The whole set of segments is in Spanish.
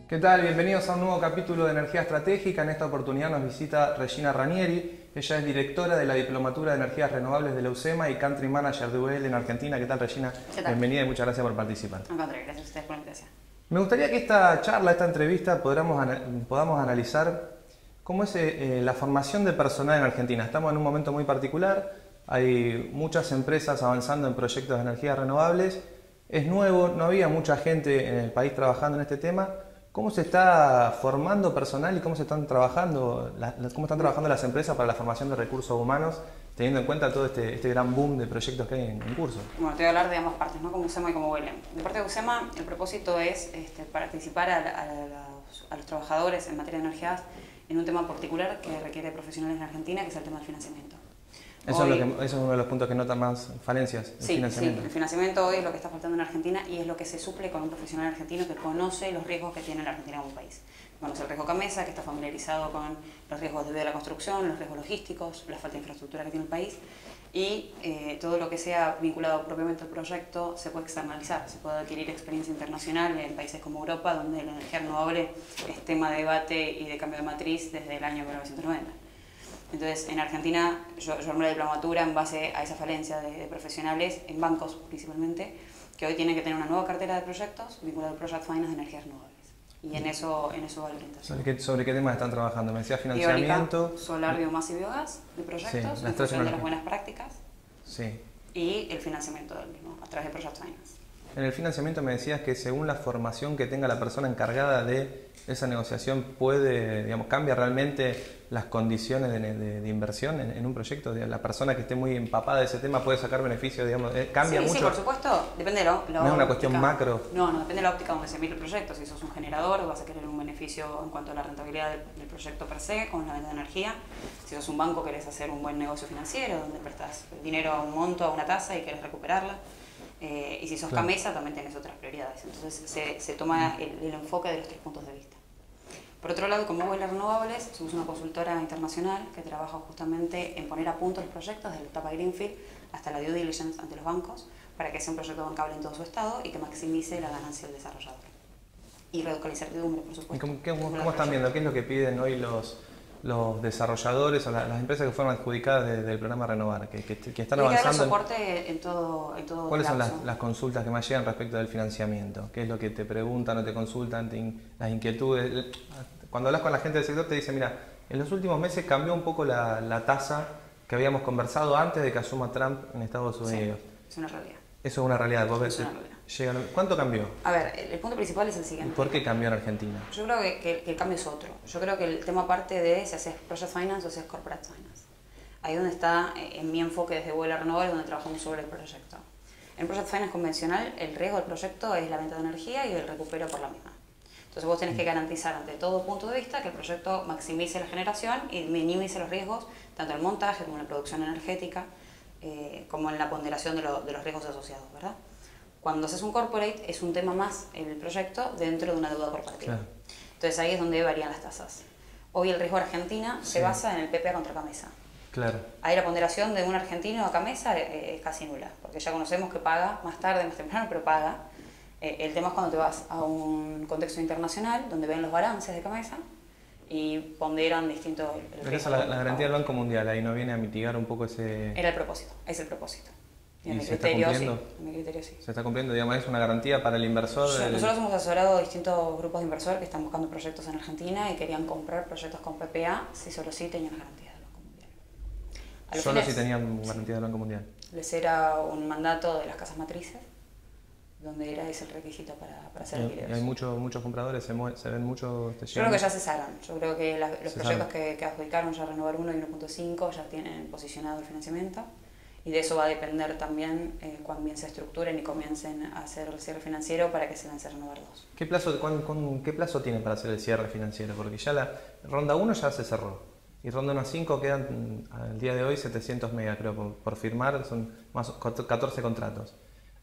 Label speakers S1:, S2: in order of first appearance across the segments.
S1: ¿Qué tal? Bienvenidos a un nuevo capítulo de Energía Estratégica. En esta oportunidad nos visita Regina Ranieri. Ella es directora de la Diplomatura de Energías Renovables de la UCEMA y Country Manager de UL en Argentina. ¿Qué tal, Regina?
S2: ¿Qué tal?
S1: Bienvenida y muchas gracias por participar.
S2: Al contrario, gracias a ustedes por la invitación.
S1: Me gustaría que esta charla, esta entrevista, podamos analizar cómo es la formación de personal en Argentina. Estamos en un momento muy particular. Hay muchas empresas avanzando en proyectos de energías renovables. Es nuevo, no había mucha gente en el país trabajando en este tema. ¿Cómo se está formando personal y cómo están trabajando las empresas para la formación de recursos humanos, teniendo en cuenta todo este gran boom de proyectos que hay en curso?
S2: Bueno, te voy a hablar de ambas partes, ¿no? Como UCEMA y como UL. De parte de UCEMA, el propósito es participar a los trabajadores en materia de energías en un tema particular que requiere profesionales en Argentina, que es el tema del financiamiento.
S1: Eso es uno de los puntos que notan más falencias, el financiamiento.
S2: Sí, el financiamiento hoy es lo que está faltando en Argentina y es lo que se suple con un profesional argentino que conoce los riesgos que tiene la Argentina como país. Conoce el riesgo CAMESA, que está familiarizado con los riesgos de la construcción, los riesgos logísticos, la falta de infraestructura que tiene el país y todo lo que sea vinculado propiamente al proyecto se puede externalizar, se puede adquirir experiencia internacional en países como Europa, donde la energía renovable es tema de debate y de cambio de matriz desde el año 1990. Entonces, en Argentina, yo armé la diplomatura en base a esa falencia de profesionales, en bancos principalmente, que hoy tienen que tener una nueva cartera de proyectos vinculada al Project Finance de energías renovables. Y en eso va la orientación.
S1: ¿Sobre qué temas están trabajando? Me decía financiamiento.
S2: Eólica, solar, biomasa y biogás de proyectos,
S1: Sí,
S2: en función de las buenas prácticas.
S1: Sí.
S2: Y el financiamiento del mismo, a través de Project Finance.
S1: En el financiamiento me decías que según la formación que tenga la persona encargada de esa negociación cambia realmente las condiciones de inversión en un proyecto. La persona que esté muy empapada de ese tema puede sacar beneficio, cambia mucho.
S2: Sí, por supuesto, depende de la óptica.
S1: No es una cuestión macro.
S2: No, depende de la óptica donde se mire el proyecto. Si sos un generador, vas a querer un beneficio en cuanto a la rentabilidad del proyecto per se, con la venta de energía. Si sos un banco, querés hacer un buen negocio financiero, donde prestas dinero a un monto, a una tasa y querés recuperarla. Y si sos CAMESA también tenés otras prioridades. Entonces se toma el enfoque de los tres puntos de vista. Por otro lado, como UL Renovables, somos una consultora internacional que trabaja justamente en poner a punto los proyectos desde la etapa Greenfield hasta la due diligence ante los bancos para que sea un proyecto bancable en todo su estado y que maximice la ganancia del desarrollador. Y reduzca la incertidumbre, por supuesto.
S1: ¿Cómo están viendo? ¿Qué es lo que piden hoy los desarrolladores o las empresas que fueron adjudicadas del programa Renovar, que están avanzando?
S2: Hay que darle soporte en todo
S1: ¿Cuáles son las consultas que más llegan respecto del financiamiento? ¿Qué es lo que te preguntan o te consultan? Las inquietudes. Cuando hablas con la gente del sector te dicen, mira, en los últimos meses cambió un poco la tasa que habíamos conversado antes de que asuma Trump en Estados Unidos.
S2: Sí, es una realidad.
S1: Eso es una realidad.
S2: Es una realidad.
S1: ¿Cuánto cambió?
S2: A ver, el punto principal es el siguiente.
S1: ¿Por qué cambió en Argentina?
S2: Yo creo que el cambio es otro. Yo creo que el tema parte de si haces Project Finance o si haces Corporate Finance. Ahí donde está en mi enfoque desde UL Renovables, donde trabajamos sobre el proyecto. En Project Finance convencional, el riesgo del proyecto es la venta de energía y el recupero por la misma. Entonces vos tenés que garantizar ante todo punto de vista que el proyecto maximice la generación y minimice los riesgos, tanto en el montaje como en la producción energética, como en la ponderación de los riesgos asociados, ¿verdad? Cuando haces un corporate es un tema más en el proyecto dentro de una deuda corporativa. Claro. Entonces ahí es donde varían las tasas. Hoy el riesgo argentina se basa en el PPA contra CAMESA.
S1: Claro.
S2: Ahí la ponderación de un argentino a CAMESA es casi nula, porque ya conocemos que paga más tarde, más temprano, pero paga. El tema es cuando te vas a un contexto internacional donde ven los balances de CAMESA y ponderan distintos...
S1: Pero esa es la garantía del Banco Mundial, ahí no viene a mitigar un poco ese...
S2: Era el propósito, es el propósito.
S1: ¿Y se está cumpliendo?
S2: Sí, en mi criterio sí.
S1: ¿Se está cumpliendo? Digamos, ¿es una garantía para el inversor?
S2: Nosotros hemos asesorado a distintos grupos de inversores que están buscando proyectos en Argentina y querían comprar proyectos con PPA si solo sí tenían garantías del Banco Mundial.
S1: ¿Solo si tenían garantías del Banco Mundial?
S2: Les era un mandato de las casas matrices, donde era ese el requisito para hacer alquileres.
S1: ¿Hay muchos compradores? ¿Se ven muchos?
S2: Yo creo que ya cesaron. Yo creo que los proyectos que adjudicaron ya Renovar 1 y 1.5 ya tienen posicionado el financiamiento. Y de eso va a depender también cuán bien se estructuren y comiencen a hacer el cierre financiero para que se lance Renovar 2.
S1: ¿Qué plazo tienen para hacer el cierre financiero? Porque ya la ronda 1 ya se cerró. Y ronda 1 a 5 quedan al día de hoy 700 megas, creo, por firmar. Son más 14 contratos.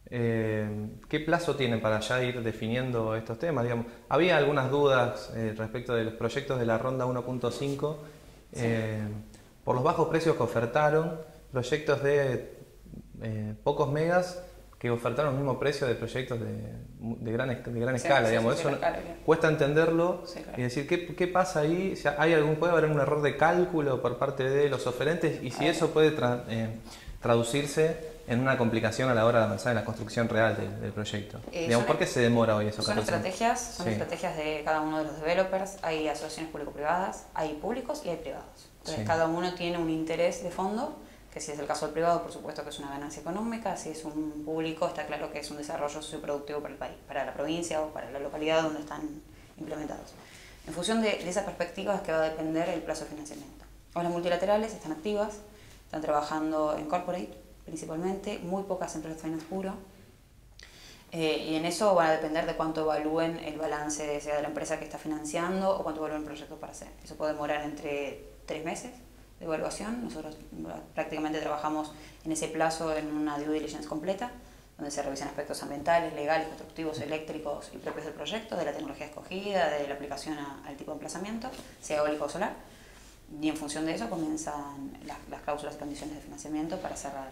S1: ¿Qué plazo tienen para ya ir definiendo estos temas? Digamos, había algunas dudas respecto de los proyectos de la ronda 1.5. Por los bajos precios que ofertaron, proyectos de pocos megas que ofertaron el mismo precio de proyectos de gran
S2: Sí,
S1: escala,
S2: sí,
S1: digamos.
S2: sí,
S1: Eso
S2: de escala, claro.
S1: cuesta entenderlo
S2: Sí, claro.
S1: y decir qué pasa ahí, o sea, puede haber un error de cálculo por parte de los oferentes y si eso puede traducirse en una complicación a la hora de avanzar en la construcción real del proyecto. Digamos, ¿por qué se demora hoy eso?
S2: Son estrategias
S1: Sí.
S2: de cada uno de los developers. Hay asociaciones público-privadas, hay públicos y hay privados. Entonces
S1: Sí.
S2: cada uno tiene un interés de fondo, que si es el caso del privado, por supuesto que es una ganancia económica, si es un público, está claro que es un desarrollo socioproductivo para el país, para la provincia o para la localidad donde están implementados. En función de esa perspectiva es que va a depender el plazo de financiamiento. O las multilaterales están activas, están trabajando en corporate principalmente, muy pocas en project finance puro, y en eso va a depender de cuánto evalúen el balance, sea de la empresa que está financiando o cuánto evalúen el proyecto para hacer. Eso puede demorar entre 3 meses de evaluación. Nosotros prácticamente trabajamos en ese plazo en una due diligence completa, donde se revisan aspectos ambientales, legales, constructivos, eléctricos y propios del proyecto, de la tecnología escogida, de la aplicación al tipo de emplazamiento, sea eólico o solar. Y en función de eso comienzan las cláusulas y condiciones de financiamiento para cerrar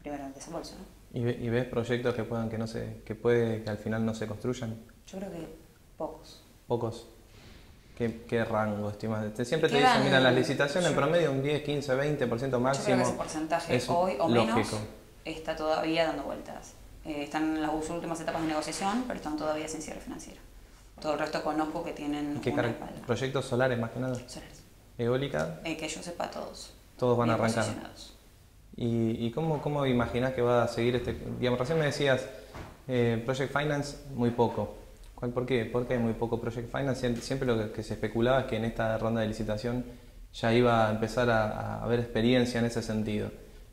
S2: primero el desembolso, ¿no?
S1: ¿Y ves proyectos que puedan que al final no se construyan?
S2: Yo creo que pocos.
S1: Pocos. ¿Qué rango estimas? Siempre te dicen, mira, las licitaciones en promedio un 10, 15, 20% máximo.
S2: Yo creo que ese porcentaje
S1: es
S2: hoy o
S1: lógico.
S2: menos está todavía dando vueltas. Están en las últimas etapas de negociación, pero están todavía sin cierre financiero. Todo el resto conozco que tienen una espalda.
S1: ¿Proyectos solares más que nada?
S2: Solares.
S1: ¿Eólica?
S2: Que yo sepa todos.
S1: Todos van a
S2: bien
S1: arrancar.
S2: posicionados.
S1: ¿Y cómo imaginás que va a seguir digamos, recién me decías, Project Finance, muy poco. ¿Por qué? Porque hay muy poco Project Finance. Siempre lo que se especulaba es que en esta ronda de licitación ya iba a empezar a haber experiencia en ese sentido.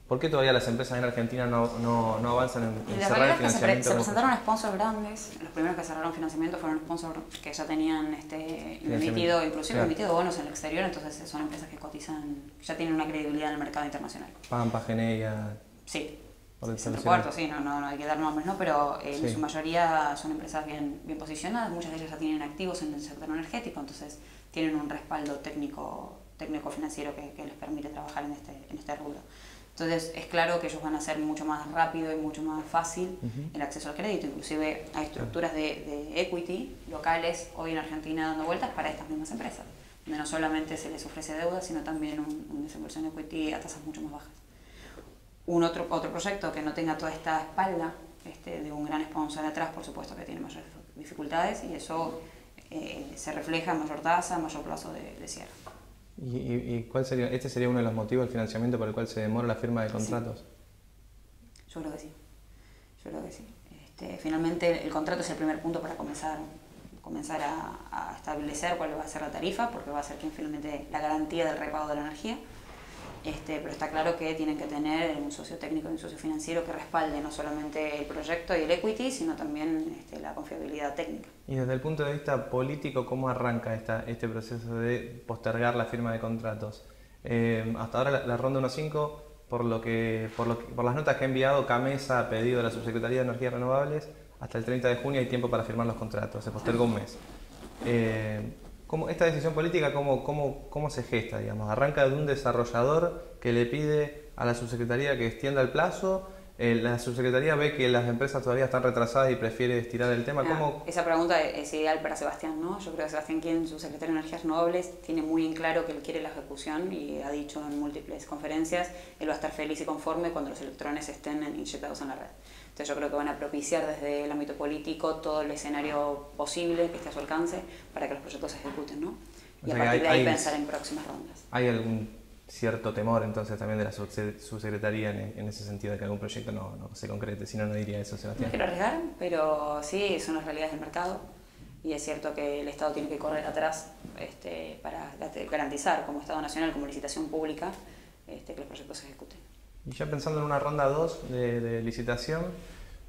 S1: ¿Por qué todavía las empresas en Argentina no avanzan en cerrar el financiamiento?
S2: Se presentaron sponsors grandes. Los primeros que cerraron financiamiento fueron sponsors que ya tenían emitido, inclusive
S1: claro,
S2: emitido bonos en el exterior, entonces son empresas que cotizan, ya tienen una credibilidad en el mercado internacional.
S1: Pampa, Geneia.
S2: Sí.
S1: Por
S2: Centro Cuarto, sí, no hay que dar nombres, ¿no? Pero en
S1: Sí.
S2: su mayoría son empresas bien posicionadas, muchas de ellas ya tienen activos en el sector energético, entonces tienen un respaldo técnico-financiero que les permite trabajar en este rubro. Entonces es claro que ellos van a hacer mucho más rápido y mucho más fácil el acceso al crédito. Inclusive hay estructuras de equity locales hoy en Argentina dando vueltas para estas mismas empresas, donde no solamente se les ofrece deuda, sino también un desembolso en equity a tasas mucho más bajas. Otro proyecto que no tenga toda esta espalda de un gran sponsor atrás, por supuesto que tiene mayores dificultades y eso se refleja en mayor tasa, mayor plazo de cierre.
S1: ¿Y cuál sería? ¿Este sería uno de los motivos del financiamiento por el cual se demora la firma de contratos?
S2: Sí. Yo creo que sí. Finalmente el contrato es el primer punto para comenzar a establecer cuál va a ser la tarifa, porque va a ser quien finalmente la garantía del repago de la energía. Pero está claro que tienen que tener un socio técnico y un socio financiero que respalde no solamente el proyecto y el equity, sino también la confiabilidad técnica.
S1: Y desde el punto de vista político, ¿cómo arranca este proceso de postergar la firma de contratos? Hasta ahora la ronda 1.5, por las notas que ha enviado CAMESA a pedido de la Subsecretaría de Energías Renovables, hasta el 30 de junio hay tiempo para firmar los contratos, se postergó un mes. ¿Esta decisión política cómo se gesta? Digamos? ¿Arranca de un desarrollador que le pide a la subsecretaría que extienda el plazo? ¿La subsecretaría ve que las empresas todavía están retrasadas y prefiere estirar el tema?
S2: Esa pregunta es ideal para Sebastián, ¿no? Yo creo que Sebastián, quien subsecretario de Energías Renovables, tiene muy en claro que él quiere la ejecución y ha dicho en múltiples conferencias, él va a estar feliz y conforme cuando los electrones estén inyectados en la red. Entonces yo creo que van a propiciar desde el ámbito político todo el escenario posible que esté a su alcance para que los proyectos se ejecuten, ¿no? Y a partir de ahí pensar en próximas rondas.
S1: ¿Hay algún cierto temor entonces también de la subsecretaría en ese sentido de que algún proyecto no se concrete? Si no diría eso, Sebastián.
S2: No quiero arriesgar, pero sí son las realidades del mercado y es cierto que el Estado tiene que correr atrás para garantizar como Estado Nacional, como licitación pública, que los proyectos se ejecuten.
S1: Y ya pensando en una ronda 2 de licitación,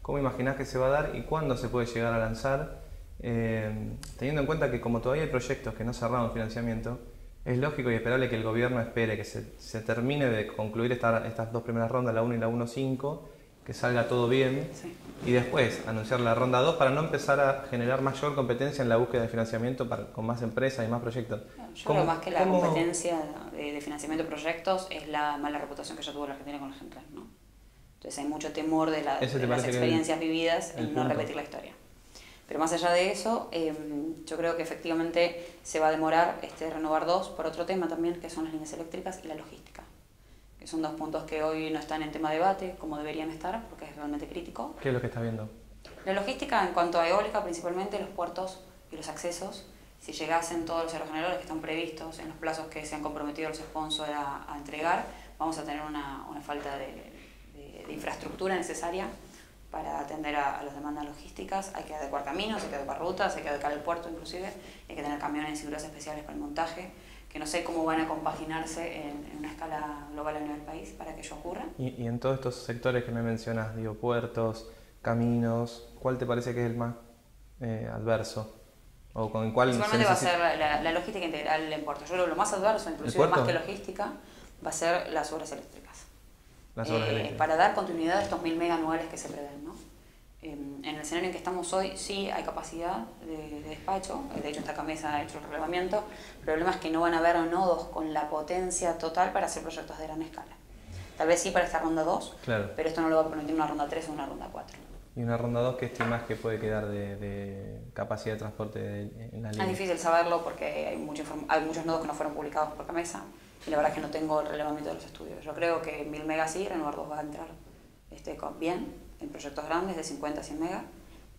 S1: ¿cómo imaginás que se va a dar y cuándo se puede llegar a lanzar? Teniendo en cuenta que como todavía hay proyectos que no cerraron financiamiento, es lógico y esperable que el gobierno espere que se termine de concluir estas dos primeras rondas, la 1 y la 1.5, que salga todo bien,
S2: sí,
S1: y después anunciar la ronda 2 para no empezar a generar mayor competencia en la búsqueda de financiamiento con más empresas y más proyectos.
S2: Yo creo más que la competencia de financiamiento de proyectos es la mala reputación que ya tuvo la Argentina con la Central, ¿no? Entonces hay mucho temor de las experiencias vividas en no repetir la historia. Pero más allá de eso, yo creo que efectivamente se va a demorar renovar 2 por otro tema también, que son las líneas eléctricas y la logística, que son 2 puntos que hoy no están en tema de debate, como deberían estar, porque es realmente crítico.
S1: ¿Qué es lo que está viendo?
S2: La logística, en cuanto a eólica, principalmente los puertos y los accesos, si llegasen todos los aerogeneradores que están previstos en los plazos que se han comprometido los sponsors a entregar, vamos a tener una falta de infraestructura necesaria para atender a las demandas logísticas. Hay que adecuar caminos, hay que adecuar rutas, hay que adecuar el puerto inclusive, hay que tener camiones y seguros especiales para el montaje, que no sé cómo van a compaginarse en una escala global a nivel país para que ello ocurra.
S1: Y en todos estos sectores que me mencionas, digo, puertos, caminos, ¿cuál te parece que es el más adverso? ¿O con cuál
S2: principalmente va a ser la logística integral en puertos. Yo creo que lo más adverso, inclusive más que logística, va a ser las obras eléctricas. Para dar continuidad a estos 1000 mega anuales que se prevén, ¿no? En el escenario en que estamos hoy sí hay capacidad de despacho, de hecho esta Camesa ha hecho el relevamiento. El problema es que no van a haber nodos con la potencia total para hacer proyectos de gran escala. Tal vez sí para esta ronda 2, claro, pero esto no lo va a permitir una ronda 3 o una ronda 4.
S1: ¿Y una ronda 2 qué estimás que puede quedar de capacidad de transporte en la línea?
S2: Es difícil saberlo porque hay muchos nodos que no fueron publicados por Camesa y la verdad es que no tengo el relevamiento de los estudios. Yo creo que 1000 megas sí, Renovar 2 va a entrar bien en proyectos grandes de 50 a 100 megas,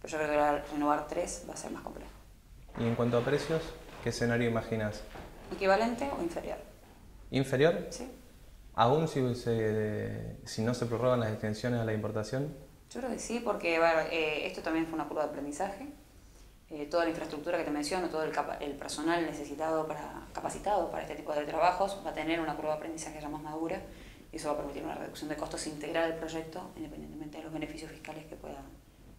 S2: pero yo creo que la Renovar 3 va a ser más complejo.
S1: ¿Y en cuanto a precios, qué escenario imaginas?
S2: ¿Equivalente o inferior?
S1: ¿Inferior?
S2: Sí.
S1: ¿Aún si no se prorrogan las extensiones a la importación?
S2: Yo creo que sí, porque esto también fue una curva de aprendizaje. Toda la infraestructura que te menciono, todo el personal capacitado para este tipo de trabajos va a tener una curva de aprendizaje ya más madura y eso va a permitir una reducción de costos integral del proyecto, independientemente de los beneficios fiscales que pueda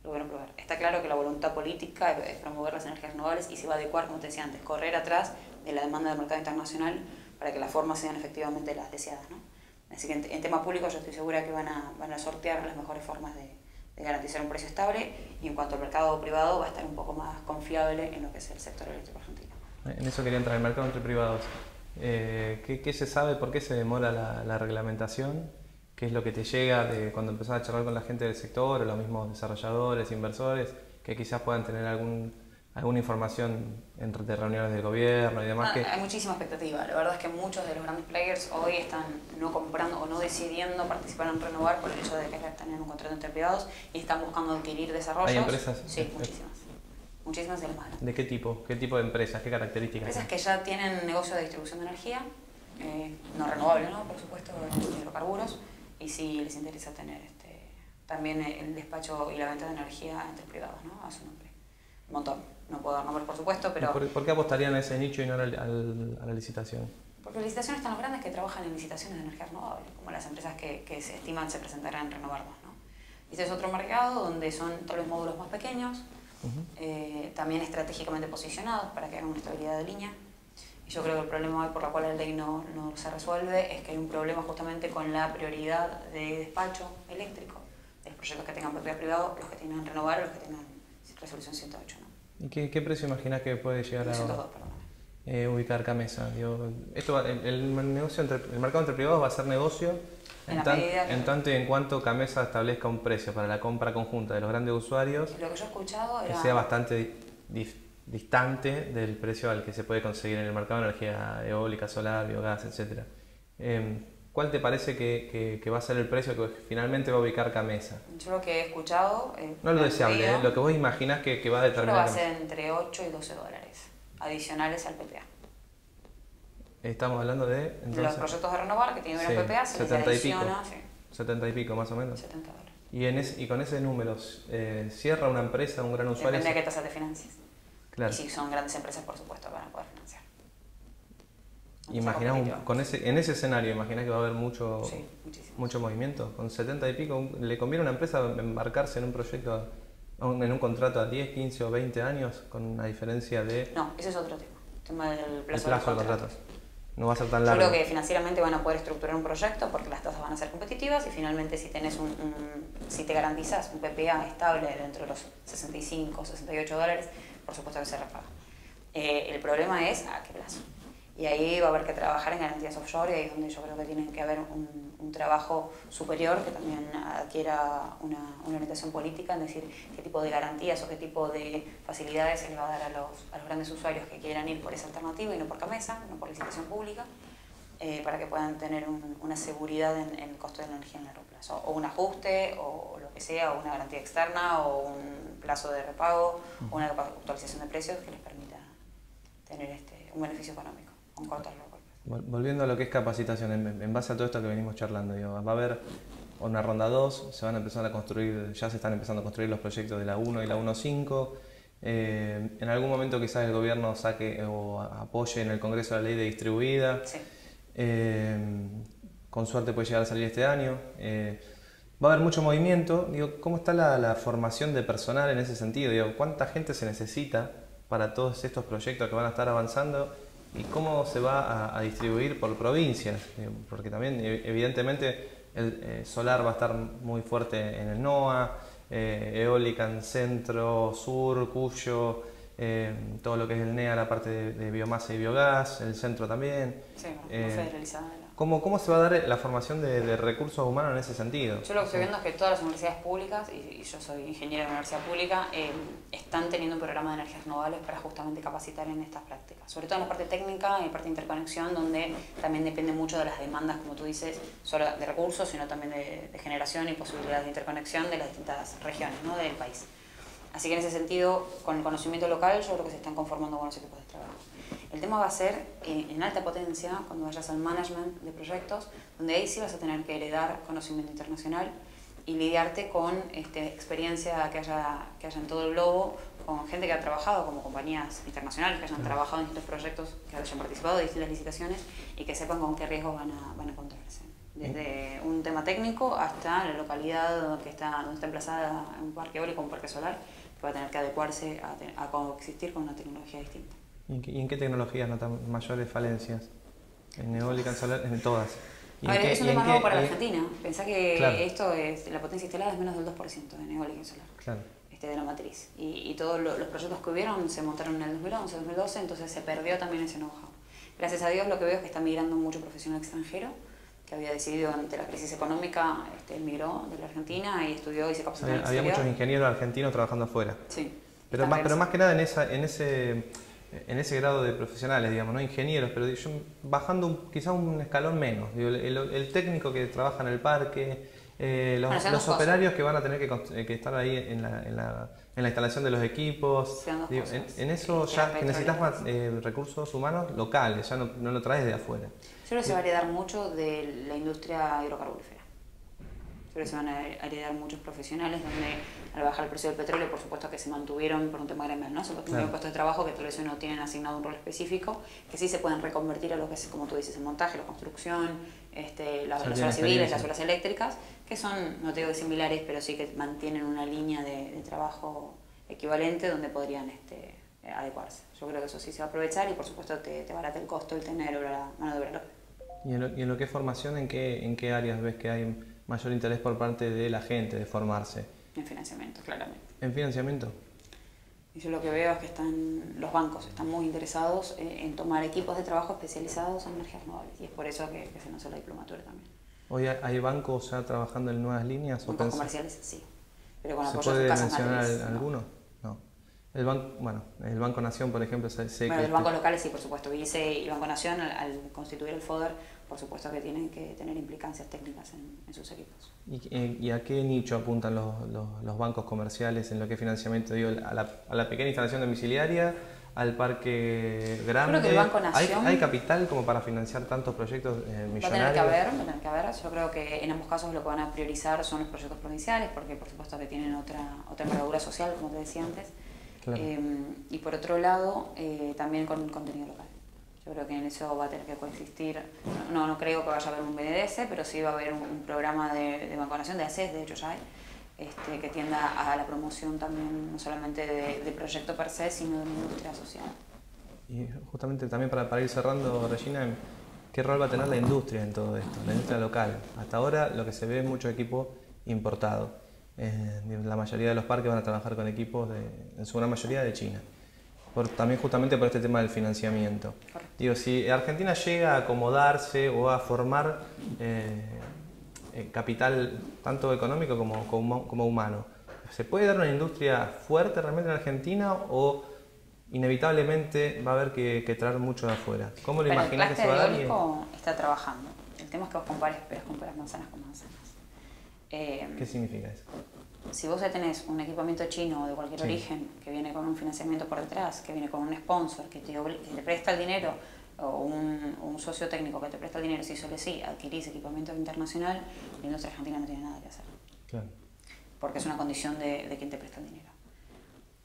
S2: lograr proveer. Está claro que la voluntad política es promover las energías renovables y se va a adecuar, como te decía antes, correr atrás de la demanda del mercado internacional para que las formas sean efectivamente las deseadas, ¿no? Así que en tema público yo estoy segura que van a sortear las mejores formas de garantizar un precio estable, y en cuanto al mercado privado va a estar un poco más confiable en lo que es el sector eléctrico argentino.
S1: En eso quería entrar, el mercado entre privados. ¿Qué se sabe? ¿Por qué se demora la reglamentación? ¿Qué es lo que te llega de cuando empezás a charlar con la gente del sector o los mismos desarrolladores, inversores, que quizás puedan tener alguna información de reuniones del gobierno y demás?
S2: Hay muchísima expectativa. La verdad es que muchos de los grandes players hoy están no comprando o no decidiendo participar en Renovar por el hecho de que tener un contrato entre privados y están buscando adquirir desarrollos.
S1: ¿Hay empresas?
S2: Sí, muchísimas. Muchísimas de las más grandes.
S1: ¿De qué tipo? ¿Qué tipo de empresas? ¿Qué características?
S2: Empresas que ya tienen negocio de distribución de energía, no renovable, ¿no? Por supuesto, de hidrocarburos, y si les interesa tener también el despacho y la venta de energía entre privados, ¿no? A su nombre. Un montón. No puedo dar nombres, por supuesto, pero...
S1: ¿Por qué apostarían a ese nicho y no a la licitación?
S2: Porque en licitaciones están los grandes que trabajan en licitaciones de energía renovable, como las empresas que se estiman se presentarán en Renovar 2, ¿no? Este es otro mercado donde son tal vez módulos más pequeños, también estratégicamente posicionados para que hagan una estabilidad de línea. Y yo creo que el problema hoy por la cual la ley no se resuelve es que hay un problema justamente con la prioridad de despacho eléctrico de los proyectos que tengan propiedad privada, los que tengan Renovar o los que tengan resolución 108, ¿no?
S1: ¿Y qué precio imaginas que puede llegar a ubicar Camesa? El mercado entre privados va a ser negocio en tanto y en cuanto Camesa establezca un precio para la compra conjunta de los grandes usuarios.
S2: Lo que yo he escuchado era...
S1: que sea bastante distante del precio al que se puede conseguir en el mercado de energía eólica, solar, biogás, etc. ¿Cuál te parece que va a ser el precio que finalmente va a ubicar Camesa?
S2: Yo lo que he escuchado...
S1: no lo deseable, lo que vos imaginás que va a determinar...
S2: va a ser entre 8 y 12 dólares adicionales al PPA.
S1: Estamos hablando de... Entonces,
S2: los proyectos de Renovar que tienen un PPA se les adiciona...
S1: 70 y pico más o menos.
S2: 70 dólares.
S1: Y con ese número, ¿cierra una empresa, un gran usuario?
S2: Depende de qué tasa te financies.
S1: Claro.
S2: Y si son grandes empresas, por supuesto, van a poder financiar.
S1: En ese escenario, ¿imaginás que va a haber mucho movimiento? Con 70 y pico, ¿le conviene a una empresa embarcarse en un proyecto, en un contrato a 10, 15 o 20 años con una diferencia de...?
S2: No, ese es otro tema. El tema del plazo
S1: de contratos. No va a ser tan largo.
S2: Yo creo que financieramente van a poder estructurar un proyecto porque las tasas van a ser competitivas y finalmente si tenés si te garantizas un PPA estable dentro de los 65, 68 dólares, por supuesto que se repaga. El problema es a qué plazo. Y ahí va a haber que trabajar en garantías offshore, y ahí es donde yo creo que tiene que haber un trabajo superior que también adquiera una orientación política, es decir, qué tipo de garantías o qué tipo de facilidades se le va a dar a los grandes usuarios que quieran ir por esa alternativa y no por CAMMESA, no por licitación pública, para que puedan tener una seguridad en el costo de la energía en largo plazo, o un ajuste, o lo que sea, o una garantía externa, o un plazo de repago, o una actualización de precios que les permita tener un beneficio económico.
S1: Volviendo a lo que es capacitación, en base a todo esto que venimos charlando, digo, va a haber una ronda 2, se van a empezar a construir, ya se están empezando a construir los proyectos de la 1 y la 1.5. En algún momento quizás el gobierno saque o apoye en el Congreso la ley de distribuida.
S2: Sí.
S1: Con suerte puede llegar a salir este año. Va a haber mucho movimiento. Digo, ¿cómo está la formación de personal en ese sentido? Digo, ¿cuánta gente se necesita para todos estos proyectos que van a estar avanzando? ¿Y cómo se va a distribuir por provincias? Porque también, evidentemente, el solar va a estar muy fuerte en el NOA, eólica en centro, sur, Cuyo, todo lo que es el NEA, la parte de biomasa y biogás, el centro también.
S2: Sí, muy federalizada.
S1: ¿Cómo se va a dar la formación de recursos humanos en ese sentido?
S2: Yo lo que estoy viendo es que todas las universidades públicas, y yo soy ingeniera de una universidad pública, están teniendo un programa de energías renovables para justamente capacitar en estas prácticas. Sobre todo en la parte técnica y en la parte de interconexión, donde también depende mucho de las demandas, como tú dices, solo de recursos, sino también de generación y posibilidades de interconexión de las distintas regiones, ¿no?, del país. Así que en ese sentido, con el conocimiento local, yo creo que se están conformando buenos equipos de trabajo. El tema va a ser en alta potencia, cuando vayas al management de proyectos, donde ahí sí vas a tener que heredar conocimiento internacional y lidiarte con experiencia que haya en todo el globo, con gente que ha trabajado como compañías internacionales, que hayan trabajado en distintos proyectos, que hayan participado de distintas licitaciones y que sepan con qué riesgos van a encontrarse. Desde un tema técnico hasta la localidad donde está emplazada un parque eólico o un parque solar, que va a tener que adecuarse a coexistir con una tecnología distinta.
S1: ¿Y en qué tecnologías notan mayores falencias? ¿En eólica, en solar? En todas.
S2: A ver, es un tema nuevo para la Argentina. Pensá que
S1: claro,
S2: esto la potencia instalada es menos del 2% en eólica y solar,
S1: claro,
S2: de la matriz. Y todos los proyectos que hubieron se montaron en el 2011, 2012, entonces se perdió también ese know-how. Gracias a Dios lo que veo es que está migrando mucho profesional extranjero, que había decidido ante la crisis económica, emigró de la Argentina y estudió y se capacitó en el exterior.
S1: Había muchos ingenieros argentinos trabajando afuera.
S2: Sí.
S1: Pero más que nada en ese grado de profesionales, digamos, no ingenieros, pero yo, bajando quizá un escalón menos. Digo, el técnico que trabaja en el parque, los operarios que van a tener que estar ahí en la instalación de los equipos. Digo, en eso ya que necesitas más recursos humanos locales, ya no lo traes de afuera.
S2: Yo creo que se va a heredar mucho de la industria hidrocarburífera. Yo creo que se van a heredar muchos profesionales donde al bajar el precio del petróleo, por supuesto que se mantuvieron por un tema gremial, ¿no? Se mantuvieron puestos de trabajo que tal vez no tienen asignado un rol específico, que sí se pueden reconvertir a lo que es, como tú dices, el montaje, la construcción, las obras civiles, las obras eléctricas, que son, no te digo que similares, pero sí que mantienen una línea de trabajo equivalente donde podrían adecuarse. Yo creo que eso sí se va a aprovechar y por supuesto te barata el costo el tener mano de obra local.
S1: ¿Y en lo que es formación, en qué áreas ves que hay mayor interés por parte de la gente de formarse?
S2: En financiamiento, claramente.
S1: ¿En financiamiento?
S2: Y yo lo que veo es que los bancos están muy interesados en tomar equipos de trabajo especializados en energías renovables y es por eso que se nos hace la diplomatura también.
S1: ¿Hoy hay bancos ya trabajando en nuevas líneas?
S2: Bancos comerciales, sí. Pero con apoyo
S1: ¿Se puede
S2: de casas
S1: mencionar
S2: matriz,
S1: alguno? No. El Banco Nación, por ejemplo, sé
S2: bueno,
S1: que...
S2: los bancos locales sí, por supuesto. BICE y Banco Nación, al constituir el FODER, por supuesto que tienen que tener implicancias técnicas en sus equipos.
S1: ¿Y a qué nicho apuntan los bancos comerciales en lo que es financiamiento? Digo, a la pequeña instalación domiciliaria, al parque grande.
S2: Yo creo que el Banco Nación...
S1: ¿Hay capital como para financiar tantos proyectos millonarios?
S2: Va a tener que haber. Yo creo que en ambos casos lo que van a priorizar son los proyectos provinciales, porque por supuesto que tienen otra envergadura social, como te decía antes. Claro. Y por otro lado, también con contenido local. Yo creo que en eso va a tener que coexistir. No creo que vaya a haber un BNDES, pero sí va a haber un programa de Banco Nación, de ACES, de hecho ya hay, que tienda a la promoción también, no solamente de proyecto per se, sino de la industria social.
S1: Y justamente también para ir cerrando, Regina, ¿qué rol va a tener la industria en todo esto, la industria local? Hasta ahora lo que se ve es mucho equipo importado. La mayoría de los parques van a trabajar con equipos, en su gran mayoría, de China. también justamente por este tema del financiamiento.
S2: Correcto.
S1: Digo, si Argentina llega a acomodarse o a formar capital tanto económico como humano, ¿se puede dar una industria fuerte realmente en Argentina o inevitablemente va a haber que traer mucho de afuera? ¿Cómo lo
S2: Pero
S1: imaginás que
S2: el
S1: se va a dar?
S2: eólico está trabajando. El tema es que vos compares peras con peras, manzanas con manzanas.
S1: ¿Qué significa eso?
S2: Si vos ya tenés un equipamiento chino de cualquier origen que viene con un financiamiento por detrás, que viene con un sponsor que te presta el dinero, o un socio técnico que te presta el dinero, si solo sí adquirís equipamiento internacional, la industria argentina no tiene nada que hacer.
S1: Claro.
S2: Porque es una condición de quien te presta el dinero.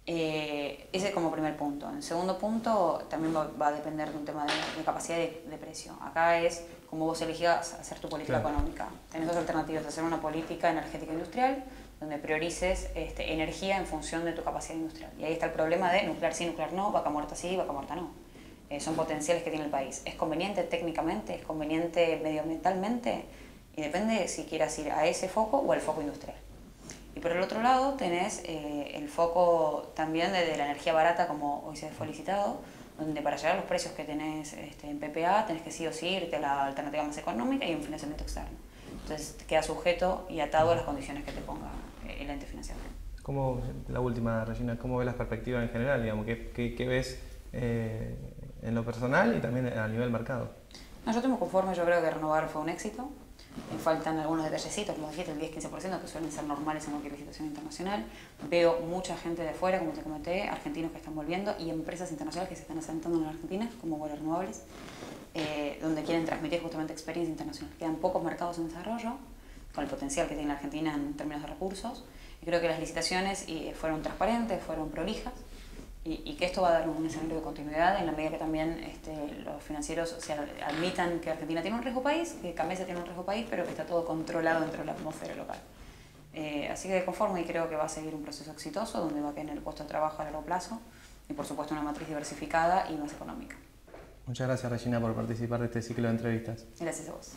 S2: Ese como primer punto. En segundo punto, también va a depender de un tema de capacidad de precio. Acá es como vos elegías hacer tu política económica. Tenés dos alternativas: hacer una política energética industrial, donde priorices energía en función de tu capacidad industrial. Y ahí está el problema de nuclear sí, nuclear no, vaca muerta sí, vaca muerta no. Son potenciales que tiene el país. ¿Es conveniente técnicamente? ¿Es conveniente medioambientalmente? Y depende si quieras ir a ese foco o al foco industrial. Y por el otro lado tenés el foco también de la energía barata, como hoy se fue licitado, donde para llegar a los precios que tenés en PPA tenés que sí o sí irte a la alternativa más económica y un financiamiento externo. Entonces queda sujeto y atado a las condiciones que te ponga el ente financiador.
S1: ¿Cómo, la última, Regina, cómo ves las perspectivas en general? Digamos, ¿qué ves en lo personal y también a nivel mercado?
S2: No, yo estoy muy conforme, yo creo que renovar fue un éxito. Faltan algunos detallecitos, como dijiste, el 10-15%, que suelen ser normales en cualquier licitación internacional. Veo mucha gente de afuera, como te comenté, argentinos que están volviendo y empresas internacionales que se están asentando en la Argentina, como Vuelos Renovables, donde quieren transmitir justamente experiencia internacional. Quedan pocos mercados en desarrollo, con el potencial que tiene la Argentina en términos de recursos. Y creo que las licitaciones fueron transparentes, fueron prolijas, y que esto va a dar un escenario de continuidad en la medida que también los financieros admitan que Argentina tiene un riesgo país, que Gamesa tiene un riesgo país, pero que está todo controlado dentro de la atmósfera local. Así que conforme, y creo que va a seguir un proceso exitoso donde va a tener puesto de trabajo a largo plazo y por supuesto una matriz diversificada y más económica.
S1: Muchas gracias, Regina, por participar de este ciclo de entrevistas.
S2: Gracias a vos.